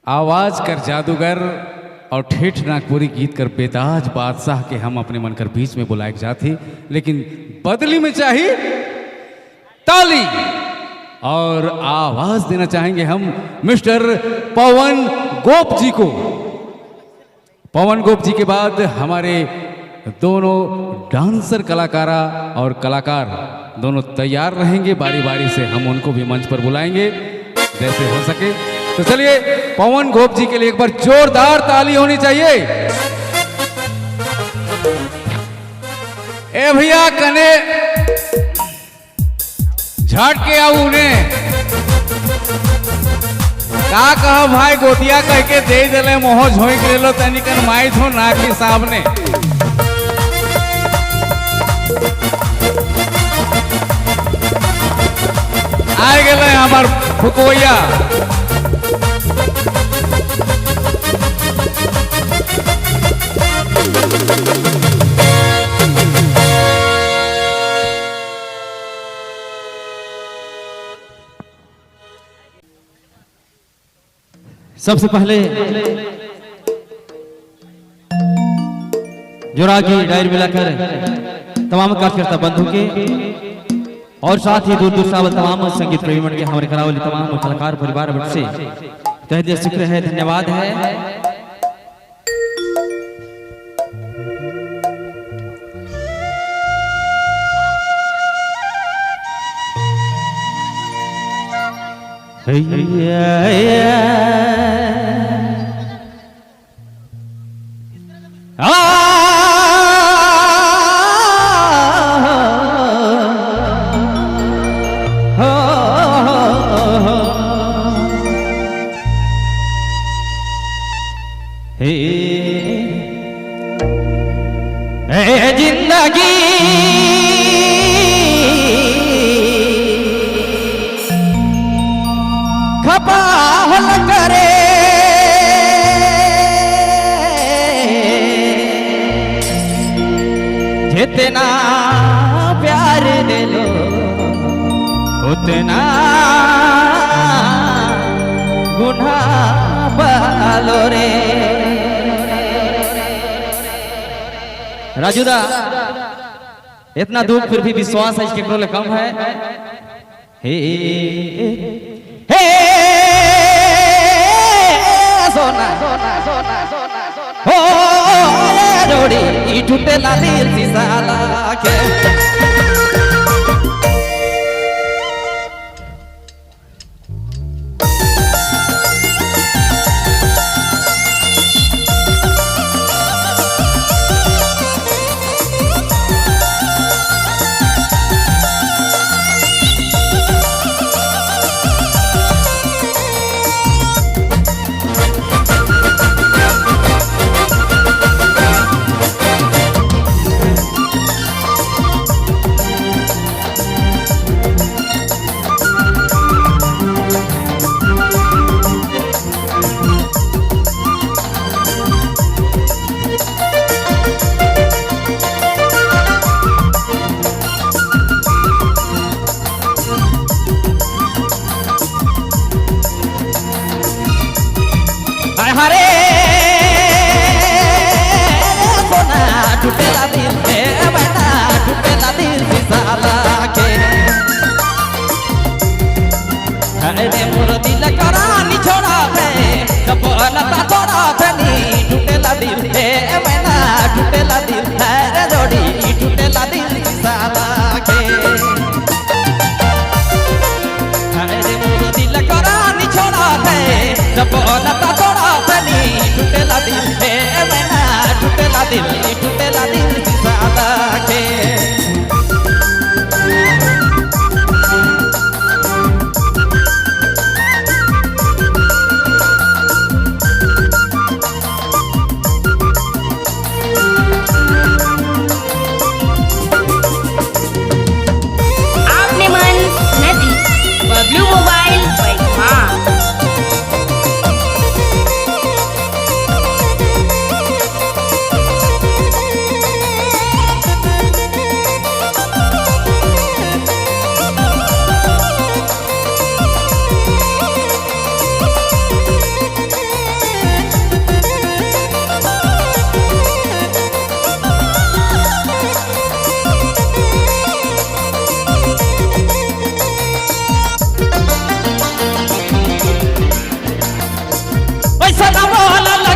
आवाज कर जादूगर और ठेठ नागपुरी गीत कर बेताज बादशाह के हम अपने मन कर बीच में बुलाए जाते, लेकिन बदली में चाहिए ताली और आवाज देना चाहेंगे हम मिस्टर पवन गोप जी को। पवन गोप जी के बाद हमारे दोनों डांसर कलाकारा और कलाकार दोनों तैयार रहेंगे, बारी बारी से हम उनको भी मंच पर बुलाएंगे जैसे हो सके। तो चलिए पवन गोप जी के लिए एक बार जोरदार ताली होनी चाहिए। ए भैया कने झट के आओ उन्हें का कहा भाई गोतिया कह के दे दिले मोह झोंक ले लो तनिकन माई थो ना के सामने। आ गए हमार फुकवैया सबसे पहले जोरा की डायर मिलाकर तमाम कार्यकर्ता बंधु के और साथ ही दूर दूर से तमाम संगीत प्रेमी के हमारे करावली तमाम कलाकार परिवार वर्ग से तहे दिल शुक्र है, धन्यवाद है। जिंदगी खपाहल करे जितना प्यार दे लो उतना गुनाह पालो रे। राजूदा इतना दुख फिर भी विश्वास है केकरो ले कम है। हे हे सोना हो जोड़ी टूटे लाली सिसाला के हरे सोना टूटेला दिल है बना टूटेला दिल सिसाला के। अरे मोर दिल करानी छोड़ा है कपलता छोड़ा फनी टूटेला दिल है बना टूटेला दिल है जोड़ी टूटेला दिल सिसाला के। अरे मोर दिल करानी छोड़ा है कपलता टूटेला दिल है मैना टूटेला दिल सिसाला के। आपने मन नदी बबलू मोबाइल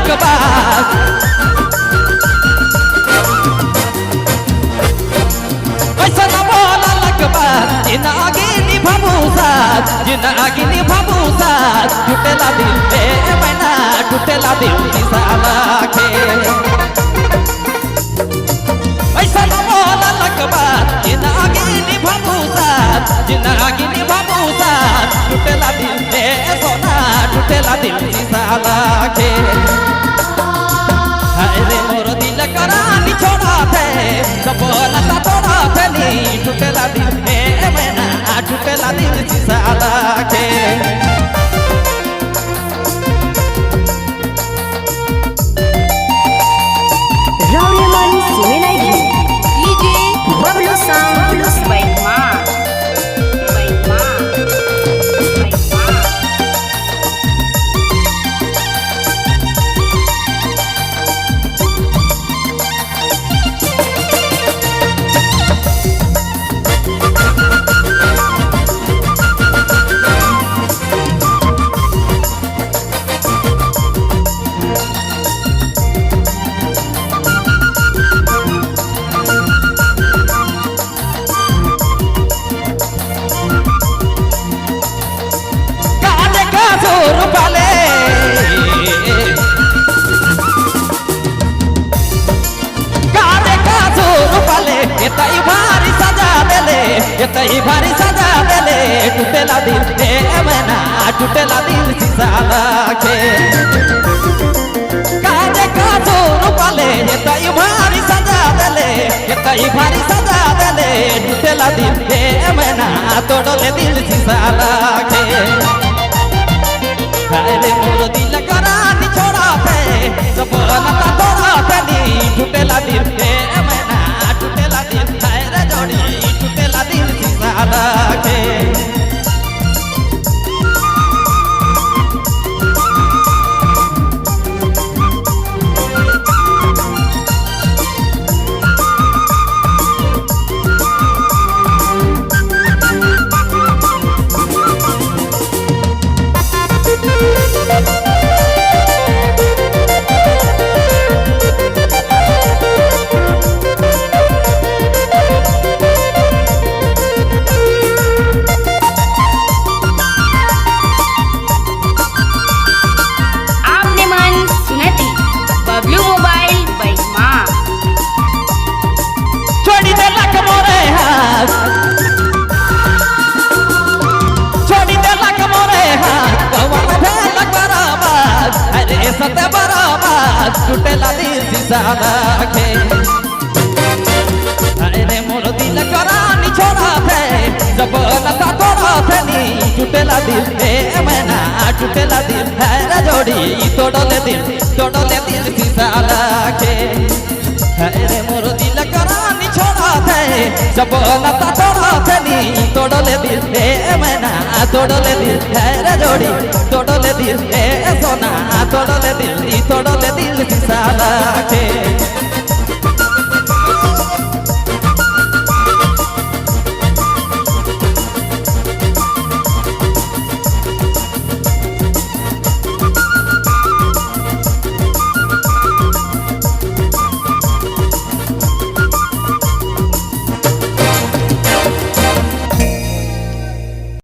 लगबाज ऐसा न बोला लगबाज जिंदगी निभाबू साथ जिंदगी निभाबू साथ टूटेला दिल पे मैना टूटेला दिल साला के ऐसा न बोला लगबाज जिंदगी निभाबू साथ जिंदगी निभाबू साथ टूटेला दिल पे सोना टूटेला दिल साला के अरे मोर दिल करानी छोड़ा थे सपना ता थोड़ा फैली टूटेला दिल पे मैना टूटेला दिल साला के Rauriaman Sumenagi DJ Bablu Sound Plus Baikma Baikma Baikma इतई भारी सजा देले टूटेला दिल पे मैना टूटेला दिल साला के काजे का जोर पाले इतई भारी सजा देले टूटेला दिल पे मैना तोड़ले दिल साला के अरे मोर दिल करानी छोड़ा थे सपना ता थोड़ा फैली टूटेला दिल पे मैना टूटेला दिल रे जोड़ी टूटेला दिल साला के सते बराबर टूटेला दिल साला के अरे मोर दिल करानी छोड़ा थे जब लता थोड़ा फैली टूटेला दिल पे मैना टूटेला दिल रे जोड़ी तोड़ले दिल साला के अरे मोर दिल करानी छोड़ा थे जब लता थोड़ा फैली तोड़ले दिल पे मैना तोड़ले दिल रे जोड़ी तोड़ले दिल सोना तोड़ले दिल साला के